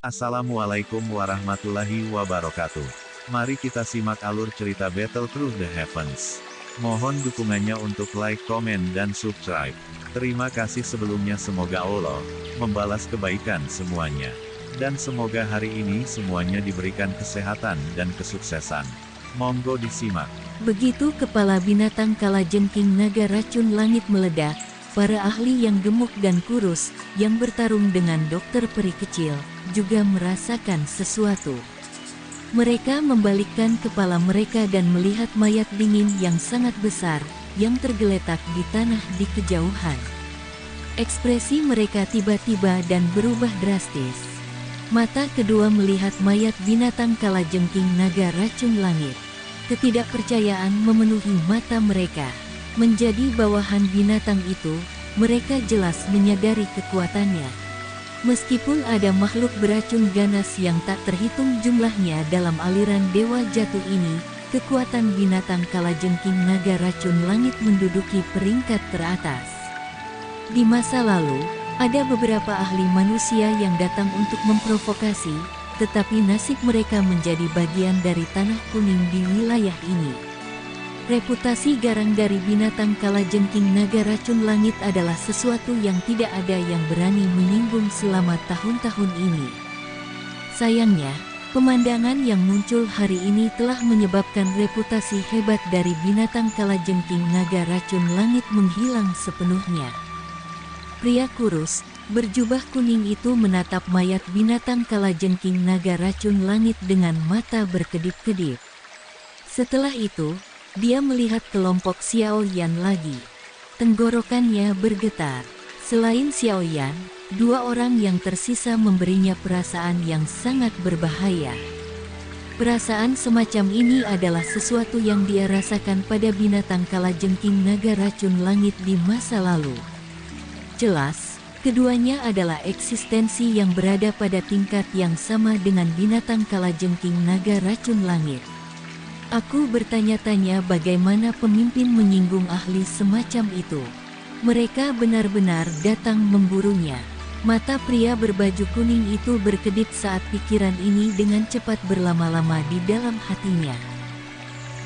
Assalamualaikum warahmatullahi wabarakatuh. Mari kita simak alur cerita Battle Through the Heavens. Mohon dukungannya untuk like, komen, dan subscribe. Terima kasih sebelumnya, semoga Allah membalas kebaikan semuanya. Dan semoga hari ini semuanya diberikan kesehatan dan kesuksesan. Monggo disimak. Begitu kepala binatang kalajengking naga racun langit meledak, para ahli yang gemuk dan kurus, yang bertarung dengan dokter peri kecil, juga merasakan sesuatu. Mereka membalikkan kepala mereka dan melihat mayat dingin yang sangat besar, yang tergeletak di tanah di kejauhan. Ekspresi mereka tiba-tiba dan berubah drastis. Mata kedua melihat mayat binatang kalajengking naga racun langit. Ketidakpercayaan memenuhi mata mereka. Menjadi bawahan binatang itu, mereka jelas menyadari kekuatannya. Meskipun ada makhluk beracun ganas yang tak terhitung jumlahnya dalam aliran dewa jatuh ini, kekuatan binatang kalajengking naga racun langit menduduki peringkat teratas. Di masa lalu, ada beberapa ahli manusia yang datang untuk memprovokasi, tetapi nasib mereka menjadi bagian dari tanah kuning di wilayah ini. Reputasi garang dari binatang kalajengking naga racun langit adalah sesuatu yang tidak ada yang berani menyinggung selama tahun-tahun ini. Sayangnya, pemandangan yang muncul hari ini telah menyebabkan reputasi hebat dari binatang kalajengking naga racun langit menghilang sepenuhnya. Pria kurus, berjubah kuning itu menatap mayat binatang kalajengking naga racun langit dengan mata berkedip-kedip. Setelah itu, dia melihat kelompok Xiao Yan lagi. Tenggorokannya bergetar. Selain Xiao Yan, dua orang yang tersisa memberinya perasaan yang sangat berbahaya. Perasaan semacam ini adalah sesuatu yang dia rasakan pada binatang kalajengking naga racun langit di masa lalu. Jelas, keduanya adalah eksistensi yang berada pada tingkat yang sama dengan binatang kalajengking naga racun langit. Aku bertanya-tanya bagaimana pemimpin menyinggung ahli semacam itu. Mereka benar-benar datang memburunya. Mata pria berbaju kuning itu berkedip saat pikiran ini dengan cepat berlama-lama di dalam hatinya.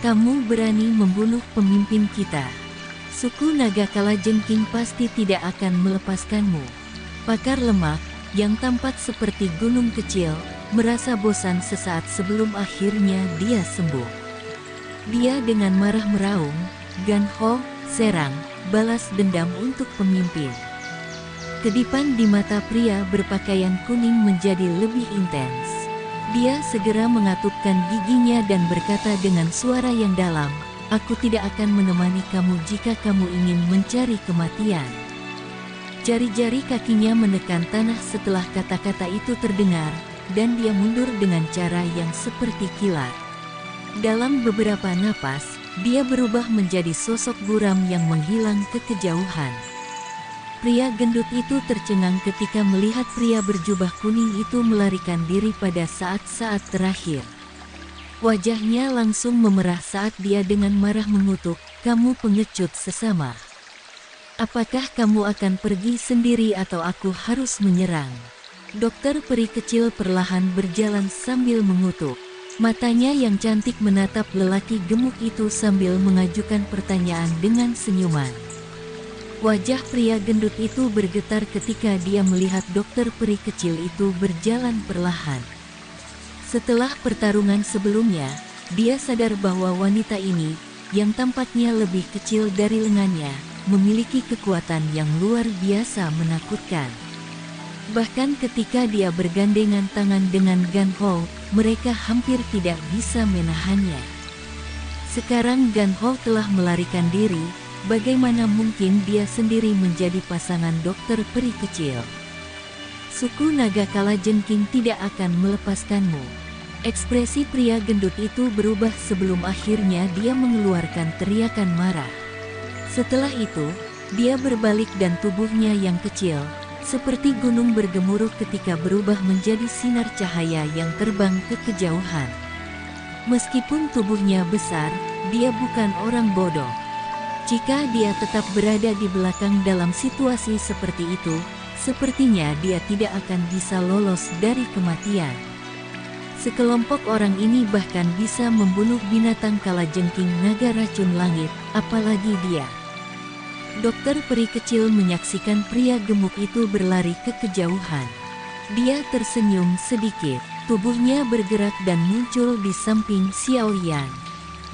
Kamu berani membunuh pemimpin kita. Suku naga kalajengking pasti tidak akan melepaskanmu. Pakar lemak, yang tampak seperti gunung kecil, merasa bosan sesaat sebelum akhirnya dia sembuh. Dia dengan marah meraung, "Gan Ho, serang, balas dendam untuk pemimpin." Kedipan di mata pria berpakaian kuning menjadi lebih intens. Dia segera mengatupkan giginya dan berkata dengan suara yang dalam, "Aku tidak akan menemani kamu jika kamu ingin mencari kematian." Jari-jari kakinya menekan tanah setelah kata-kata itu terdengar, dan dia mundur dengan cara yang seperti kilat. Dalam beberapa napas, dia berubah menjadi sosok buram yang menghilang ke kejauhan. Pria gendut itu tercengang ketika melihat pria berjubah kuning itu melarikan diri pada saat-saat terakhir. Wajahnya langsung memerah saat dia dengan marah mengutuk, "Kamu pengecut sesama. Apakah kamu akan pergi sendiri atau aku harus menyerang?" Dokter peri kecil perlahan berjalan sambil mengutuk. Matanya yang cantik menatap lelaki gemuk itu sambil mengajukan pertanyaan dengan senyuman. Wajah pria gendut itu bergetar ketika dia melihat dokter peri kecil itu berjalan perlahan. Setelah pertarungan sebelumnya, dia sadar bahwa wanita ini, yang tampaknya lebih kecil dari lengannya, memiliki kekuatan yang luar biasa menakutkan. Bahkan ketika dia bergandengan tangan dengan Gan Ho, mereka hampir tidak bisa menahannya. Sekarang Gan Ho telah melarikan diri, bagaimana mungkin dia sendiri menjadi pasangan dokter peri kecil? Suku naga kalajengking tidak akan melepaskanmu. Ekspresi pria gendut itu berubah sebelum akhirnya dia mengeluarkan teriakan marah. Setelah itu, dia berbalik dan tubuhnya yang kecil, seperti gunung bergemuruh ketika berubah menjadi sinar cahaya yang terbang ke kejauhan. Meskipun tubuhnya besar, dia bukan orang bodoh. Jika dia tetap berada di belakang dalam situasi seperti itu, Sepertinya dia tidak akan bisa lolos dari kematian. Sekelompok orang ini bahkan bisa membunuh binatang kalajengking naga racun langit, apalagi dia. Dokter peri kecil menyaksikan pria gemuk itu berlari ke kejauhan. Dia tersenyum sedikit, tubuhnya bergerak dan muncul di samping Xiao Yan.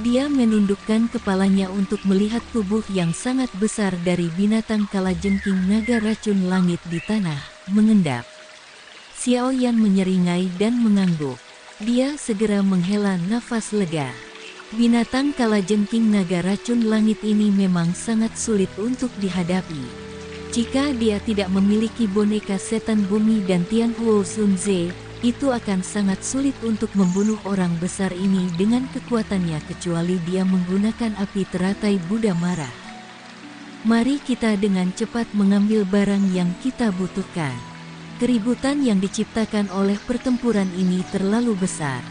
Dia menundukkan kepalanya untuk melihat tubuh yang sangat besar dari binatang kalajengking naga racun langit di tanah, mengendap. Xiao Yan menyeringai dan mengangguk. Dia segera menghela nafas lega. Binatang kalajengking naga racun langit ini memang sangat sulit untuk dihadapi. Jika dia tidak memiliki boneka setan bumi dan Tianhuo Sunze, itu akan sangat sulit untuk membunuh orang besar ini dengan kekuatannya kecuali dia menggunakan api teratai Buddha marah. Mari kita dengan cepat mengambil barang yang kita butuhkan. Keributan yang diciptakan oleh pertempuran ini terlalu besar.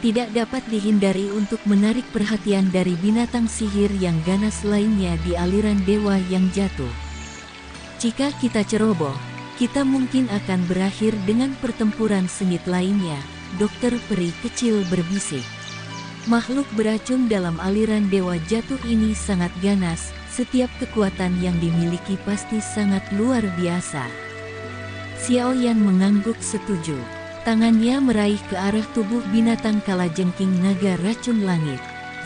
Tidak dapat dihindari untuk menarik perhatian dari binatang sihir yang ganas lainnya di aliran dewa yang jatuh. Jika kita ceroboh, kita mungkin akan berakhir dengan pertempuran sengit lainnya, dokter peri kecil berbisik. Makhluk beracun dalam aliran dewa jatuh ini sangat ganas, setiap kekuatan yang dimiliki pasti sangat luar biasa. Xiao Yan mengangguk setuju. Tangannya meraih ke arah tubuh binatang kalajengking naga racun langit.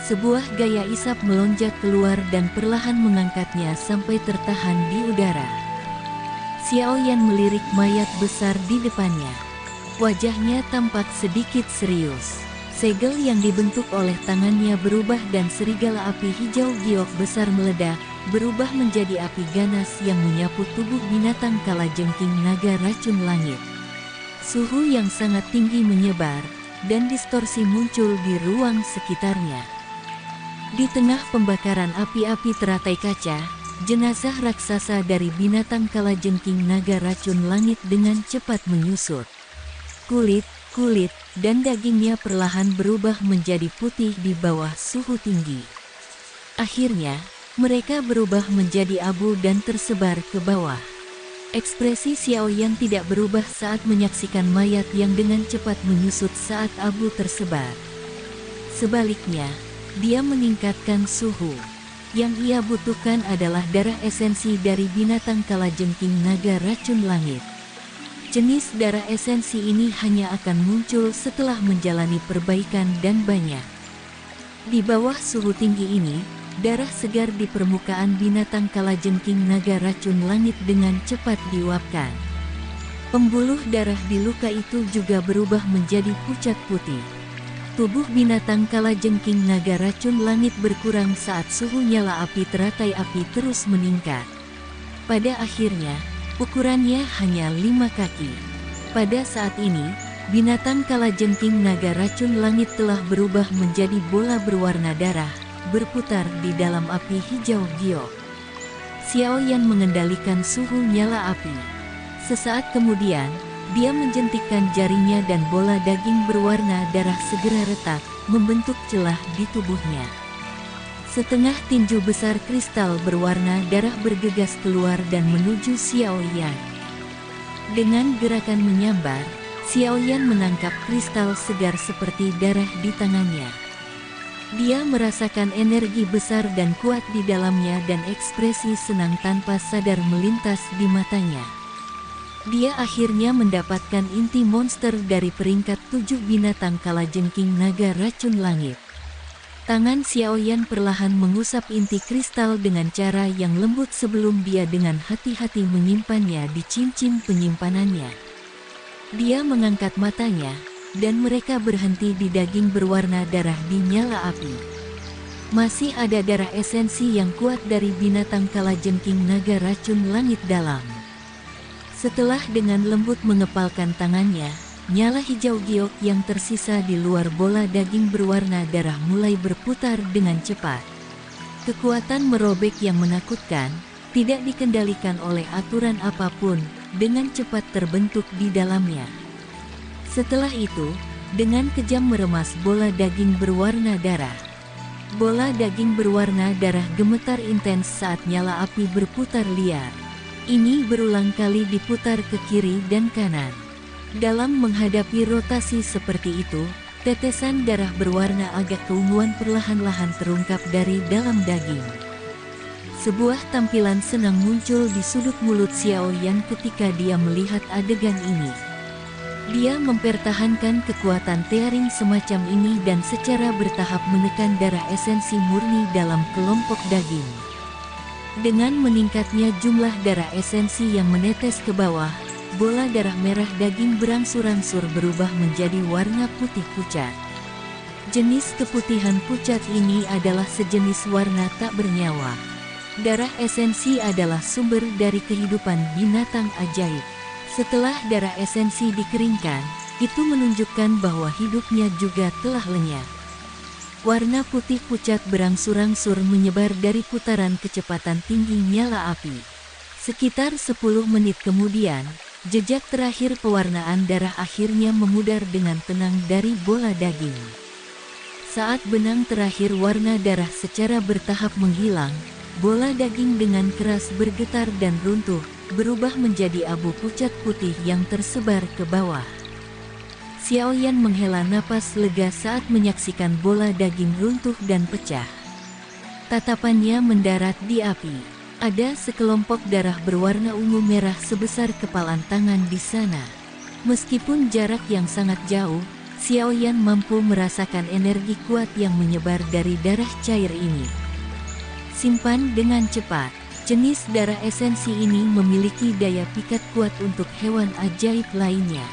Sebuah gaya isap melonjak keluar dan perlahan mengangkatnya sampai tertahan di udara. Xiao Yan melirik mayat besar di depannya. Wajahnya tampak sedikit serius. Segel yang dibentuk oleh tangannya berubah dan serigala api hijau giok besar meledak, berubah menjadi api ganas yang menyapu tubuh binatang kalajengking naga racun langit. Suhu yang sangat tinggi menyebar, dan distorsi muncul di ruang sekitarnya. Di tengah pembakaran api-api teratai kaca, jenazah raksasa dari binatang kalajengking naga racun langit dengan cepat menyusut. Kulit, dan dagingnya perlahan berubah menjadi putih di bawah suhu tinggi. Akhirnya, mereka berubah menjadi abu dan tersebar ke bawah. Ekspresi Xiao Yan tidak berubah saat menyaksikan mayat yang dengan cepat menyusut saat abu tersebar. Sebaliknya, dia meningkatkan suhu. Yang ia butuhkan adalah darah esensi dari binatang kalajengking naga racun langit. Jenis darah esensi ini hanya akan muncul setelah menjalani perbaikan dan banyak. Di bawah suhu tinggi ini, darah segar di permukaan binatang kalajengking naga racun langit dengan cepat diuapkan. Pembuluh darah di luka itu juga berubah menjadi pucat putih. Tubuh binatang kalajengking naga racun langit berkurang saat suhu nyala api teratai api terus meningkat. Pada akhirnya, ukurannya hanya 5 kaki. Pada saat ini, binatang kalajengking naga racun langit telah berubah menjadi bola berwarna darah, berputar di dalam api hijau giok. Xiao Yan mengendalikan suhu nyala api. Sesaat kemudian, dia menjentikkan jarinya dan bola daging berwarna darah segera retak, membentuk celah di tubuhnya. Setengah tinju besar kristal berwarna darah bergegas keluar dan menuju Xiao Yan. Dengan gerakan menyambar, Xiao Yan menangkap kristal segar seperti darah di tangannya. Dia merasakan energi besar dan kuat di dalamnya dan ekspresi senang tanpa sadar melintas di matanya. Dia akhirnya mendapatkan inti monster dari peringkat 7 binatang kalajengking naga racun langit. Tangan Xiao Yan perlahan mengusap inti kristal dengan cara yang lembut sebelum dia dengan hati-hati menyimpannya di cincin penyimpanannya. Dia mengangkat matanya, dan mereka berhenti di daging berwarna darah di nyala api. Masih ada darah esensi yang kuat dari binatang kalajengking naga racun langit dalam. Setelah dengan lembut mengepalkan tangannya, nyala hijau giok yang tersisa di luar bola daging berwarna darah mulai berputar dengan cepat. Kekuatan merobek yang menakutkan, tidak dikendalikan oleh aturan apapun, dengan cepat terbentuk di dalamnya. Setelah itu, dengan kejam meremas bola daging berwarna darah. Bola daging berwarna darah gemetar intens saat nyala api berputar liar. Ini berulang kali diputar ke kiri dan kanan. Dalam menghadapi rotasi seperti itu, tetesan darah berwarna agak keunguan perlahan-lahan terungkap dari dalam daging. Sebuah tampilan senang muncul di sudut mulut Xiao Yan ketika dia melihat adegan ini. Dia mempertahankan kekuatan tearing semacam ini dan secara bertahap menekan darah esensi murni dalam kelompok daging. Dengan meningkatnya jumlah darah esensi yang menetes ke bawah, bola darah merah daging berangsur-angsur berubah menjadi warna putih pucat. Jenis keputihan pucat ini adalah sejenis warna tak bernyawa. Darah esensi adalah sumber dari kehidupan binatang ajaib. Setelah darah esensi dikeringkan, itu menunjukkan bahwa hidupnya juga telah lenyap. Warna putih pucat berangsur-angsur menyebar dari putaran kecepatan tinggi nyala api. Sekitar 10 menit kemudian, jejak terakhir pewarnaan darah akhirnya memudar dengan tenang dari bola daging. Saat benang terakhir warna darah secara bertahap menghilang, bola daging dengan keras bergetar dan runtuh, berubah menjadi abu pucat putih yang tersebar ke bawah. Xiao Yan menghela napas lega saat menyaksikan bola daging runtuh dan pecah. Tatapannya mendarat di api. Ada sekelompok darah berwarna ungu merah sebesar kepalan tangan di sana. Meskipun jarak yang sangat jauh, Xiao Yan mampu merasakan energi kuat yang menyebar dari darah cair ini. Simpan dengan cepat. Jenis darah esensi ini memiliki daya pikat kuat untuk hewan ajaib lainnya.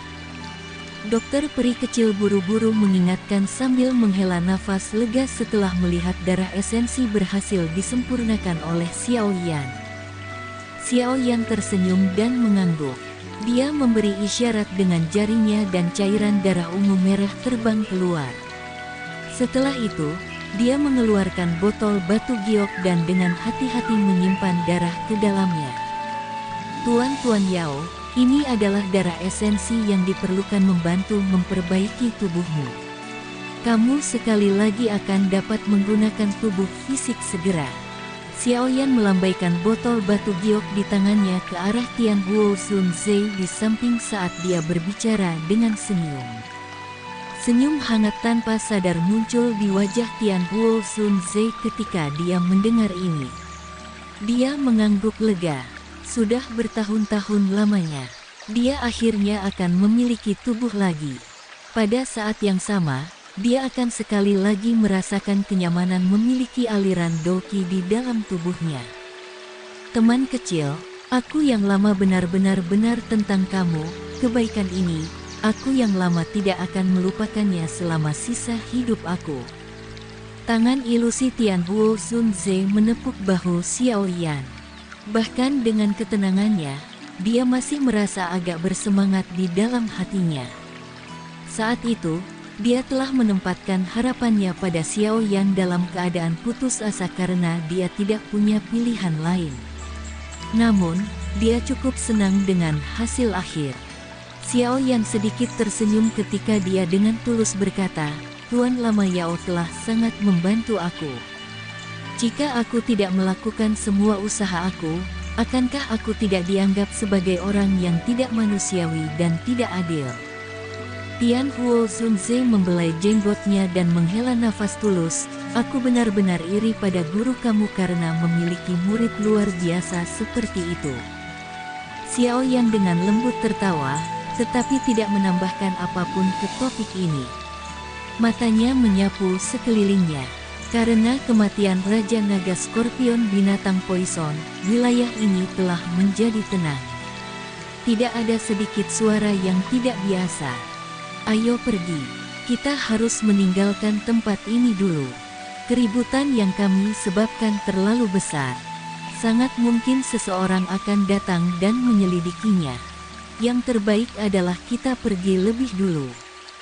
Dokter peri kecil buru-buru mengingatkan sambil menghela nafas lega setelah melihat darah esensi berhasil disempurnakan oleh Xiao Yan. Xiao Yan tersenyum dan mengangguk. Dia memberi isyarat dengan jarinya dan cairan darah ungu merah terbang keluar. Setelah itu, dia mengeluarkan botol batu giok dan dengan hati-hati menyimpan darah ke dalamnya. Tuan Yao, ini adalah darah esensi yang diperlukan membantu memperbaiki tubuhmu. Kamu sekali lagi akan dapat menggunakan tubuh fisik segera. Xiao Yan melambaikan botol batu giok di tangannya ke arah Tian Huo Sun Zhe di samping saat dia berbicara dengan senyum. Senyum hangat tanpa sadar muncul di wajah Tian Huo Sun Zhe ketika dia mendengar ini. Dia mengangguk lega. Sudah bertahun-tahun lamanya, dia akhirnya akan memiliki tubuh lagi. Pada saat yang sama, dia akan sekali lagi merasakan kenyamanan memiliki aliran Douqi di dalam tubuhnya. Teman kecil, aku yang lama benar-benar benar tentang kamu, kebaikan ini, aku yang lama tidak akan melupakannya selama sisa hidup aku. Tangan ilusi Tian Huo Sun Zhe menepuk bahu Xiao Yan. Bahkan dengan ketenangannya, dia masih merasa agak bersemangat di dalam hatinya. Saat itu, dia telah menempatkan harapannya pada Xiao Yan dalam keadaan putus asa karena dia tidak punya pilihan lain. Namun, dia cukup senang dengan hasil akhir. Xiao Yan sedikit tersenyum ketika dia dengan tulus berkata, "Tuan Lama Yao telah sangat membantu aku. Jika aku tidak melakukan semua usaha aku, akankah aku tidak dianggap sebagai orang yang tidak manusiawi dan tidak adil?" Tian Huo Sun Zhe membelai jenggotnya dan menghela nafas tulus. "Aku benar-benar iri pada guru kamu karena memiliki murid luar biasa seperti itu." Xiao Yan dengan lembut tertawa, tetapi tidak menambahkan apapun ke topik ini. Matanya menyapu sekelilingnya. Karena kematian Raja Naga Skorpion binatang Poison, wilayah ini telah menjadi tenang. Tidak ada sedikit suara yang tidak biasa. "Ayo pergi. Kita harus meninggalkan tempat ini dulu. Keributan yang kami sebabkan terlalu besar. Sangat mungkin seseorang akan datang dan menyelidikinya. Yang terbaik adalah kita pergi lebih dulu."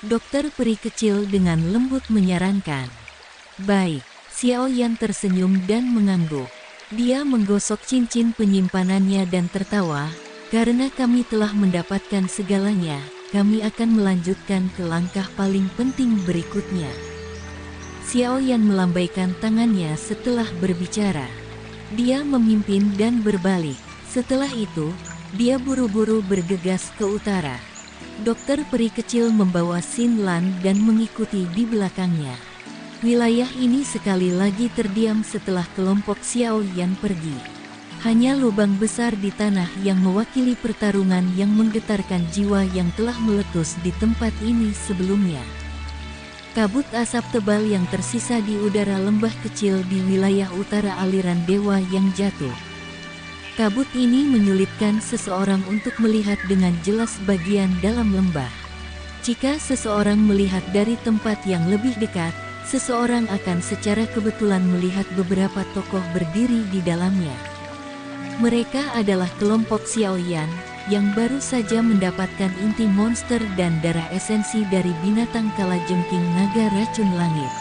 Dokter peri kecil dengan lembut menyarankan. "Baik." Xiao Yan tersenyum dan mengangguk. Dia menggosok cincin penyimpanannya dan tertawa, "Karena kami telah mendapatkan segalanya, kami akan melanjutkan ke langkah paling penting berikutnya." Xiao Yan melambaikan tangannya setelah berbicara. Dia memimpin dan berbalik. Setelah itu, dia buru-buru bergegas ke utara. Dokter peri kecil membawa Xin Lan dan mengikuti di belakangnya. Wilayah ini sekali lagi terdiam setelah kelompok Xiao Yan pergi. Hanya lubang besar di tanah yang mewakili pertarungan yang menggetarkan jiwa yang telah meletus di tempat ini sebelumnya. Kabut asap tebal yang tersisa di udara lembah kecil di wilayah utara aliran dewa yang jatuh. Kabut ini menyulitkan seseorang untuk melihat dengan jelas bagian dalam lembah. Jika seseorang melihat dari tempat yang lebih dekat, seseorang akan secara kebetulan melihat beberapa tokoh berdiri di dalamnya. Mereka adalah kelompok Xiao Yan, yang baru saja mendapatkan inti monster dan darah esensi dari binatang kalajengking naga racun langit.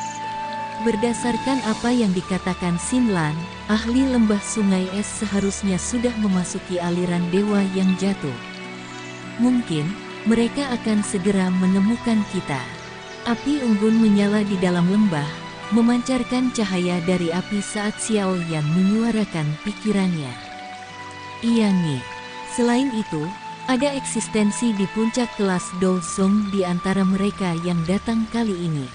Berdasarkan apa yang dikatakan Xin Lan, ahli lembah sungai es seharusnya sudah memasuki aliran dewa yang jatuh. Mungkin, mereka akan segera menemukan kita. Api unggun menyala di dalam lembah, memancarkan cahaya dari api saat Xiao Yan menyuarakan pikirannya. Iyangi. Selain itu, ada eksistensi di puncak kelas Douzong di antara mereka yang datang kali ini.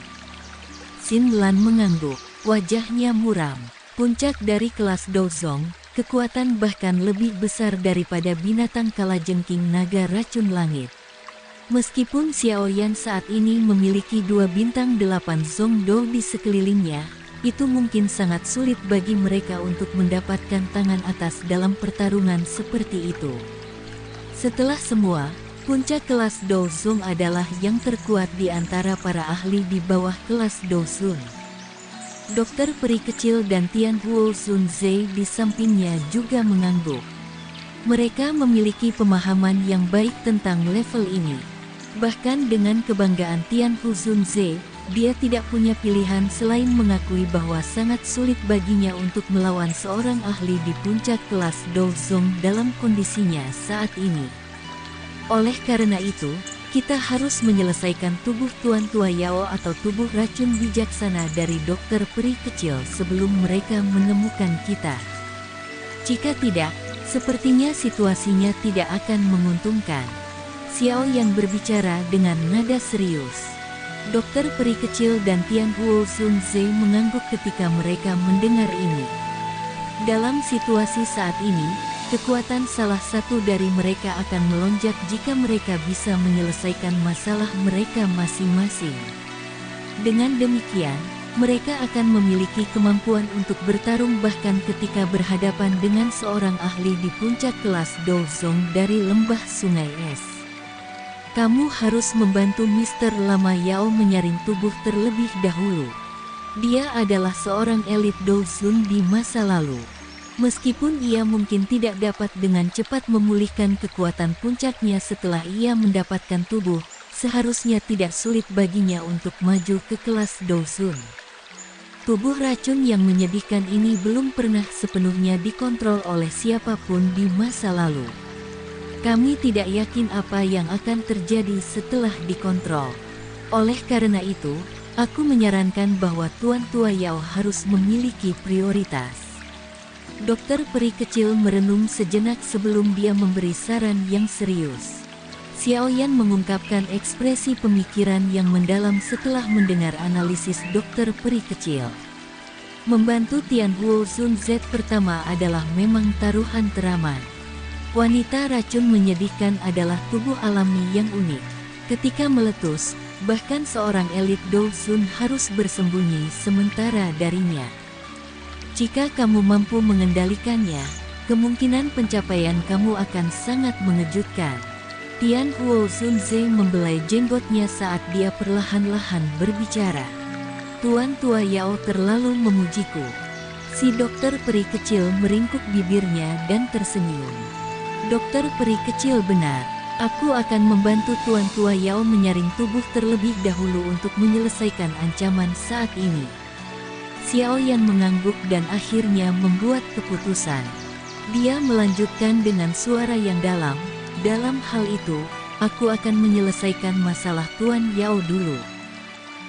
Xin Lan mengangguk, wajahnya muram. Puncak dari kelas Douzong, kekuatan bahkan lebih besar daripada binatang kalajengking naga racun langit. Meskipun Xiao Yan saat ini memiliki 2 bintang 8 Zongdo di sekelilingnya, itu mungkin sangat sulit bagi mereka untuk mendapatkan tangan atas dalam pertarungan seperti itu. Setelah semua, puncak kelas Douzong adalah yang terkuat di antara para ahli di bawah kelas Douzun. Dokter peri kecil dan Tian Huo Zunze di sampingnya juga mengangguk. Mereka memiliki pemahaman yang baik tentang level ini. Bahkan dengan kebanggaan Tian Huo Zunze, dia tidak punya pilihan selain mengakui bahwa sangat sulit baginya untuk melawan seorang ahli di puncak kelas Douzong dalam kondisinya saat ini. Oleh karena itu, kita harus menyelesaikan tubuh Tuan Tua Yao atau tubuh racun bijaksana dari dokter peri kecil sebelum mereka menemukan kita. Jika tidak, sepertinya situasinya tidak akan menguntungkan. Xiao yang berbicara dengan nada serius. Dokter peri kecil dan Tian Huo Zunze mengangguk ketika mereka mendengar ini. Dalam situasi saat ini, kekuatan salah satu dari mereka akan melonjak jika mereka bisa menyelesaikan masalah mereka masing-masing. Dengan demikian, mereka akan memiliki kemampuan untuk bertarung bahkan ketika berhadapan dengan seorang ahli di puncak kelas Douzong dari lembah sungai es. Kamu harus membantu Mr. Lama Yao menyaring tubuh terlebih dahulu. Dia adalah seorang elit Douzun di masa lalu. Meskipun ia mungkin tidak dapat dengan cepat memulihkan kekuatan puncaknya setelah ia mendapatkan tubuh, seharusnya tidak sulit baginya untuk maju ke kelas Douzun. Tubuh racun yang menyedihkan ini belum pernah sepenuhnya dikontrol oleh siapapun di masa lalu. Kami tidak yakin apa yang akan terjadi setelah dikontrol. Oleh karena itu, aku menyarankan bahwa Tuan Tua Yao harus memiliki prioritas. Dokter peri kecil merenung sejenak sebelum dia memberi saran yang serius. Xiao Yan mengungkapkan ekspresi pemikiran yang mendalam setelah mendengar analisis dokter peri kecil. Membantu Tian Huo Zunze pertama adalah memang taruhan teraman. Wanita racun menyedihkan adalah tubuh alami yang unik. Ketika meletus, bahkan seorang elit Douzun harus bersembunyi sementara darinya. Jika kamu mampu mengendalikannya, kemungkinan pencapaian kamu akan sangat mengejutkan. Tian Huo Zunze membelai jenggotnya saat dia perlahan-lahan berbicara. Tuan Tua Yao terlalu memujiku. Si dokter peri kecil meringkuk bibirnya dan tersenyum. Dokter peri kecil benar. Aku akan membantu Tuan Tua Yao menyaring tubuh terlebih dahulu untuk menyelesaikan ancaman saat ini. Xiao Yan mengangguk dan akhirnya membuat keputusan. Dia melanjutkan dengan suara yang dalam hal itu, aku akan menyelesaikan masalah Tuan Yao dulu.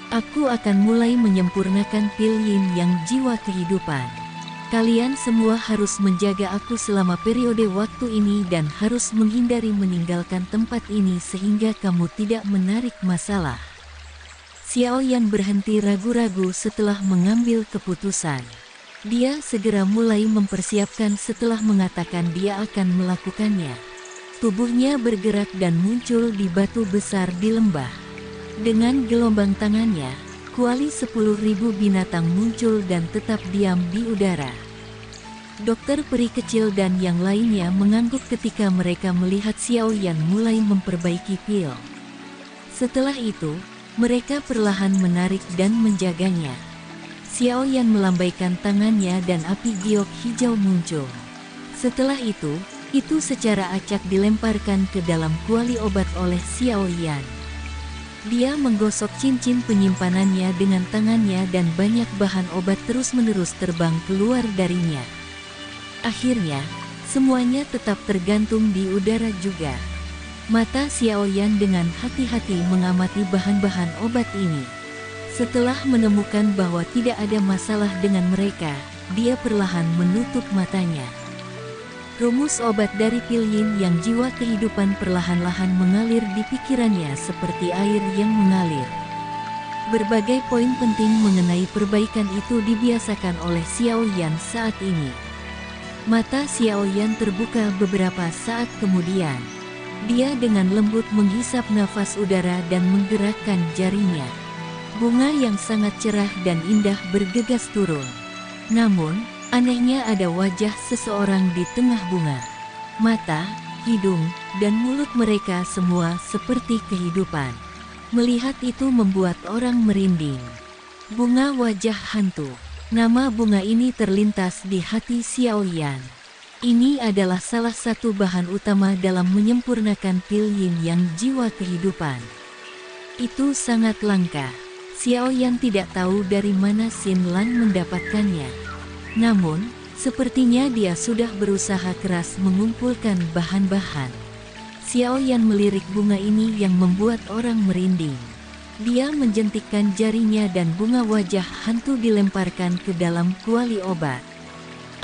Aku akan mulai menyempurnakan pil yin yang jiwa kehidupan. Kalian semua harus menjaga aku selama periode waktu ini dan harus menghindari meninggalkan tempat ini sehingga kamu tidak menarik masalah. Xiao Yan berhenti ragu-ragu setelah mengambil keputusan. Dia segera mulai mempersiapkan setelah mengatakan dia akan melakukannya. Tubuhnya bergerak dan muncul di batu besar di lembah. Dengan gelombang tangannya, kuali 10.000 binatang muncul dan tetap diam di udara. Dokter peri kecil dan yang lainnya mengangguk ketika mereka melihat Xiao Yan mulai memperbaiki pil. Setelah itu, mereka perlahan menarik dan menjaganya. Xiao Yan melambaikan tangannya dan api giok hijau muncul. Setelah itu secara acak dilemparkan ke dalam kuali obat oleh Xiao Yan. Dia menggosok cincin penyimpanannya dengan tangannya dan banyak bahan obat terus-menerus terbang keluar darinya. Akhirnya, semuanya tetap tergantung di udara juga. Mata Xiao Yan dengan hati-hati mengamati bahan-bahan obat ini. Setelah menemukan bahwa tidak ada masalah dengan mereka, dia perlahan menutup matanya. Rumus obat dari pil yin yang jiwa kehidupan perlahan-lahan mengalir di pikirannya seperti air yang mengalir. Berbagai poin penting mengenai perbaikan itu dibiasakan oleh Xiao Yan saat ini. Mata Xiao Yan terbuka beberapa saat kemudian. Dia dengan lembut menghisap nafas udara dan menggerakkan jarinya. Bunga yang sangat cerah dan indah bergegas turun. Namun, anehnya ada wajah seseorang di tengah bunga. Mata, hidung, dan mulut mereka semua seperti kehidupan. Melihat itu membuat orang merinding. Bunga wajah hantu. Nama bunga ini terlintas di hati Xiao Yan. Ini adalah salah satu bahan utama dalam menyempurnakan pil yin yang jiwa kehidupan. Itu sangat langka. Xiao Yan tidak tahu dari mana Xin Lan mendapatkannya. Namun, sepertinya dia sudah berusaha keras mengumpulkan bahan-bahan. Xiao Yan melirik bunga ini yang membuat orang merinding. Dia menjentikkan jarinya dan bunga wajah hantu dilemparkan ke dalam kuali obat.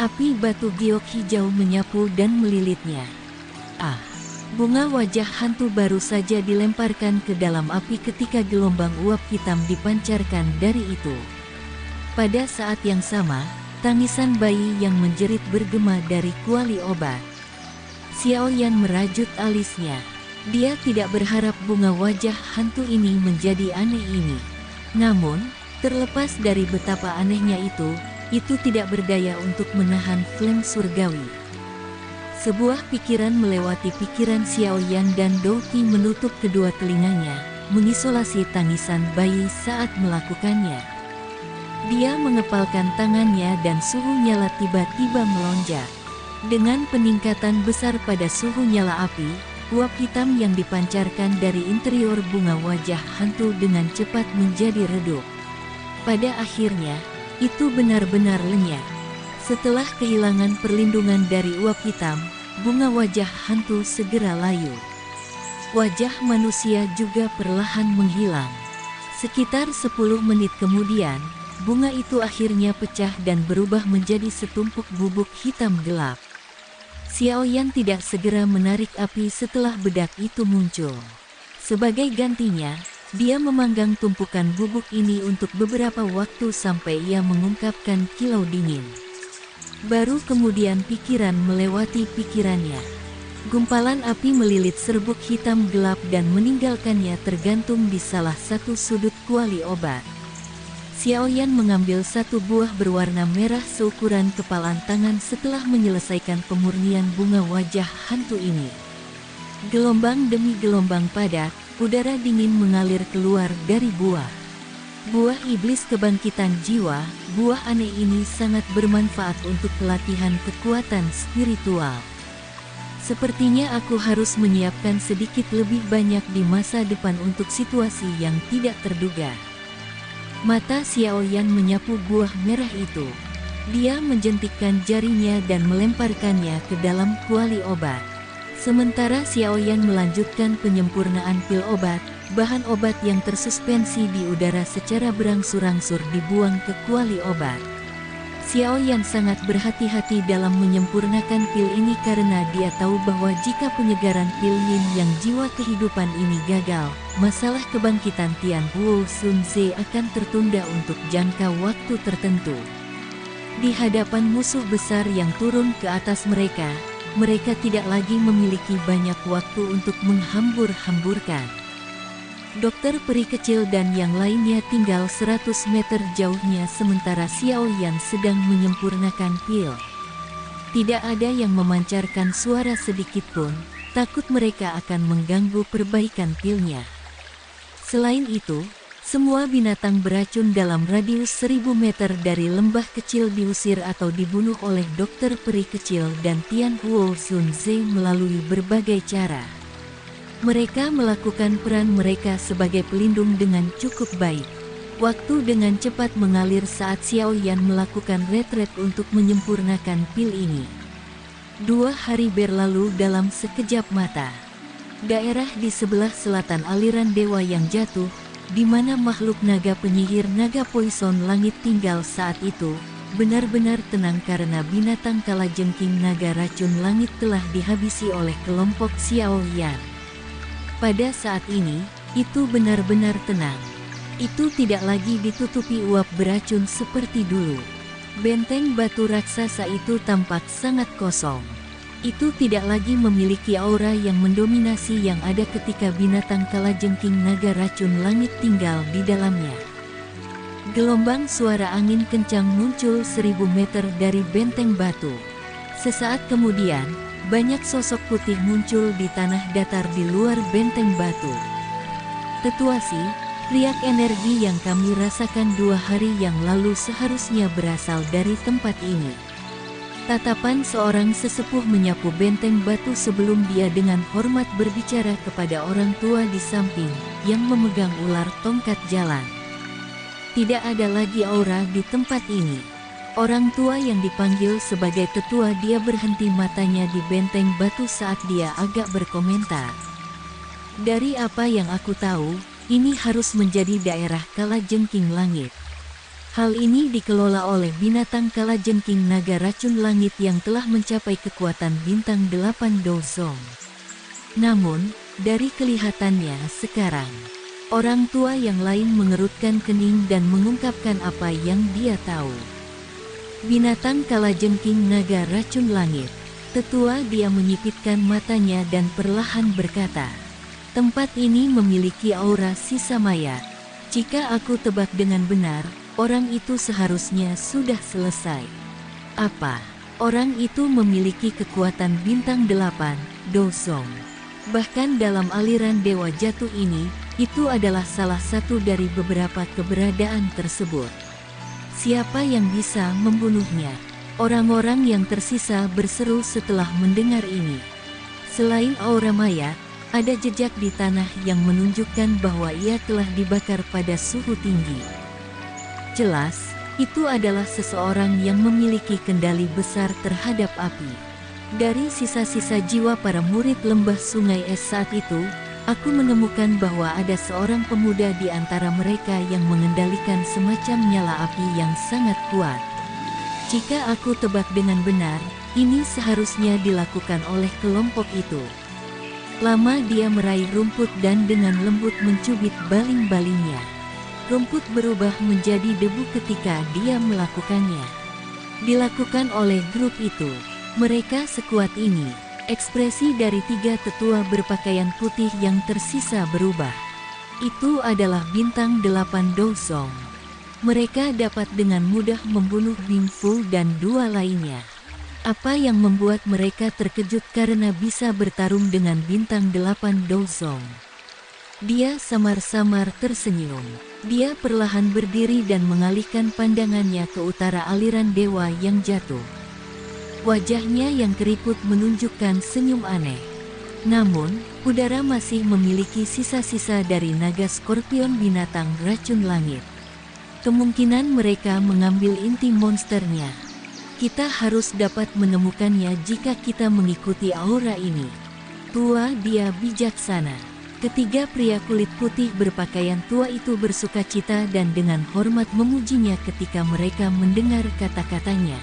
Api batu giok hijau menyapu dan melilitnya. Bunga wajah hantu baru saja dilemparkan ke dalam api ketika gelombang uap hitam dipancarkan dari itu. Pada saat yang sama, tangisan bayi yang menjerit bergema dari kuali obat. Xiao Yan merajut alisnya. Dia tidak berharap bunga wajah hantu ini menjadi aneh ini. Namun, terlepas dari betapa anehnya itu tidak berdaya untuk menahan flame surgawi. Sebuah pikiran melewati pikiran Xiao Yan dan Dou Qi menutup kedua telinganya, mengisolasi tangisan bayi saat melakukannya. Dia mengepalkan tangannya dan suhu nyala tiba-tiba melonjak. Dengan peningkatan besar pada suhu nyala api, uap hitam yang dipancarkan dari interior bunga wajah hantu dengan cepat menjadi redup. Pada akhirnya, itu benar-benar lenyap. Setelah kehilangan perlindungan dari uap hitam, bunga wajah hantu segera layu. Wajah manusia juga perlahan menghilang. Sekitar 10 menit kemudian, bunga itu akhirnya pecah dan berubah menjadi setumpuk bubuk hitam gelap. Xiao Yan tidak segera menarik api setelah bedak itu muncul. Sebagai gantinya, dia memanggang tumpukan bubuk ini untuk beberapa waktu sampai ia mengungkapkan kilau dingin. Baru kemudian pikiran melewati pikirannya. Gumpalan api melilit serbuk hitam gelap dan meninggalkannya tergantung di salah satu sudut kuali obat. Xiao Yan mengambil satu buah berwarna merah seukuran kepalan tangan setelah menyelesaikan pemurnian bunga wajah hantu ini. Gelombang demi gelombang padat, udara dingin mengalir keluar dari buah. Buah iblis kebangkitan jiwa, buah aneh ini sangat bermanfaat untuk pelatihan kekuatan spiritual. Sepertinya aku harus menyiapkan sedikit lebih banyak di masa depan untuk situasi yang tidak terduga. Mata Xiao Yan menyapu buah merah itu. Dia menjentikkan jarinya dan melemparkannya ke dalam kuali obat. Sementara Xiao Yan melanjutkan penyempurnaan pil obat, bahan obat yang tersuspensi di udara secara berangsur-angsur dibuang ke kuali obat. Xiao Yan sangat berhati-hati dalam menyempurnakan pil ini karena dia tahu bahwa jika penyegaran pil Yin yang jiwa kehidupan ini gagal, masalah kebangkitan Tian Huo Sun Ze akan tertunda untuk jangka waktu tertentu. Di hadapan musuh besar yang turun ke atas mereka, mereka tidak lagi memiliki banyak waktu untuk menghambur-hamburkan. Dokter peri kecil dan yang lainnya tinggal 100 meter jauhnya sementara Xiao Yan sedang menyempurnakan pil. Tidak ada yang memancarkan suara sedikit pun, takut mereka akan mengganggu perbaikan pilnya. Selain itu, semua binatang beracun dalam radius 1000 meter dari lembah kecil diusir atau dibunuh oleh dokter peri kecil dan Tian Huo Sun Ze melalui berbagai cara. Mereka melakukan peran mereka sebagai pelindung dengan cukup baik. Waktu dengan cepat mengalir saat Xiao Yan melakukan retret untuk menyempurnakan pil ini. 2 hari berlalu dalam sekejap mata. Daerah di sebelah selatan aliran dewa yang jatuh, di mana makhluk naga penyihir naga poison langit tinggal saat itu, benar-benar tenang karena binatang kalajengking naga racun langit telah dihabisi oleh kelompok Xiao Yan. Pada saat ini, itu benar-benar tenang. Itu tidak lagi ditutupi uap beracun seperti dulu. Benteng batu raksasa itu tampak sangat kosong. Itu tidak lagi memiliki aura yang mendominasi yang ada ketika binatang kalajengking naga racun langit tinggal di dalamnya. Gelombang suara angin kencang muncul 1000 meter dari benteng batu. Sesaat kemudian, banyak sosok putih muncul di tanah datar di luar benteng batu. Tetuasi, riak energi yang kami rasakan 2 hari yang lalu seharusnya berasal dari tempat ini. Tatapan seorang sesepuh menyapu benteng batu sebelum dia dengan hormat berbicara kepada orang tua di samping, yang memegang ular tongkat jalan. Tidak ada lagi aura di tempat ini. Orang tua yang dipanggil sebagai tetua dia berhenti matanya di benteng batu saat dia agak berkomentar. Dari apa yang aku tahu, ini harus menjadi daerah kalajengking langit. Hal ini dikelola oleh binatang kalajengking naga racun langit yang telah mencapai kekuatan bintang 8 Dozong. Namun, dari kelihatannya sekarang, orang tua yang lain mengerutkan kening dan mengungkapkan apa yang dia tahu. Binatang kalajengking naga racun langit. Tetua dia menyipitkan matanya dan perlahan berkata, tempat ini memiliki aura sisa mayat. Jika aku tebak dengan benar, orang itu seharusnya sudah selesai. Apa? Orang itu memiliki kekuatan bintang 8, Dozong. Bahkan dalam aliran dewa jatuh ini, itu adalah salah satu dari beberapa keberadaan tersebut. Siapa yang bisa membunuhnya? Orang-orang yang tersisa berseru setelah mendengar ini. Selain aura mayat, ada jejak di tanah yang menunjukkan bahwa ia telah dibakar pada suhu tinggi. Jelas, itu adalah seseorang yang memiliki kendali besar terhadap api. Dari sisa-sisa jiwa para murid lembah sungai es saat itu, aku menemukan bahwa ada seorang pemuda di antara mereka yang mengendalikan semacam nyala api yang sangat kuat. Jika aku tebak dengan benar, ini seharusnya dilakukan oleh kelompok itu. Lama dia meraih rumput dan dengan lembut mencubit baling-balingnya. Rumput berubah menjadi debu ketika dia melakukannya. Dilakukan oleh grup itu. Mereka sekuat ini. Ekspresi dari 3 tetua berpakaian putih yang tersisa berubah. Itu adalah bintang 8 Dozong. Mereka dapat dengan mudah membunuh Bing Fu dan 2 lainnya. Apa yang membuat mereka terkejut karena bisa bertarung dengan bintang 8 Dozong? Dia samar-samar tersenyum. Dia perlahan berdiri dan mengalihkan pandangannya ke utara aliran dewa yang jatuh. Wajahnya yang keriput menunjukkan senyum aneh. Namun, udara masih memiliki sisa-sisa dari naga skorpion binatang racun langit. Kemungkinan mereka mengambil inti monsternya. Kita harus dapat menemukannya jika kita mengikuti aura ini. Tua dia bijaksana. Ketiga pria kulit putih berpakaian tua itu bersukacita dan dengan hormat memujinya ketika mereka mendengar kata-katanya.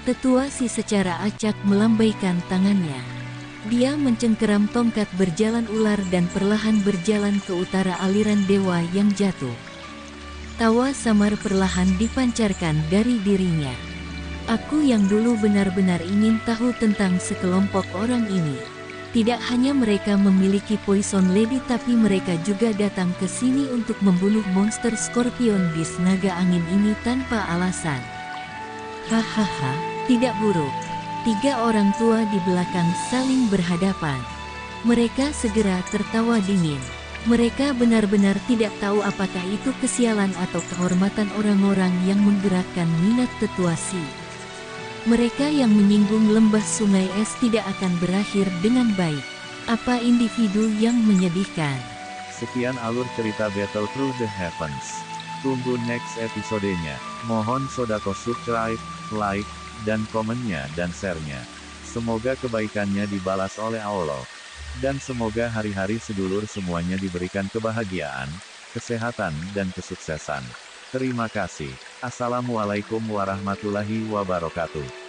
Tetua Si secara acak melambaikan tangannya. Dia mencengkeram tongkat berjalan ular dan perlahan berjalan ke utara aliran dewa yang jatuh. Tawa samar perlahan dipancarkan dari dirinya. Aku yang dulu benar-benar ingin tahu tentang sekelompok orang ini. Tidak hanya mereka memiliki Poison Lady tapi mereka juga datang ke sini untuk membunuh monster Scorpion Beast naga angin ini tanpa alasan. Hahaha, tidak buruk. Tiga orang tua di belakang saling berhadapan. Mereka segera tertawa dingin. Mereka benar-benar tidak tahu apakah itu kesialan atau kehormatan orang-orang yang menggerakkan minat Tetua Si. Mereka yang menyinggung lembah sungai es tidak akan berakhir dengan baik. Apa individu yang menyedihkan? Sekian alur cerita Battle Through the Heavens. Tunggu next episodenya. Mohon sodako subscribe, like, dan komennya dan share-nya. Semoga kebaikannya dibalas oleh Allah. Dan semoga hari-hari sedulur semuanya diberikan kebahagiaan, kesehatan dan kesuksesan. Terima kasih. Assalamualaikum warahmatullahi wabarakatuh.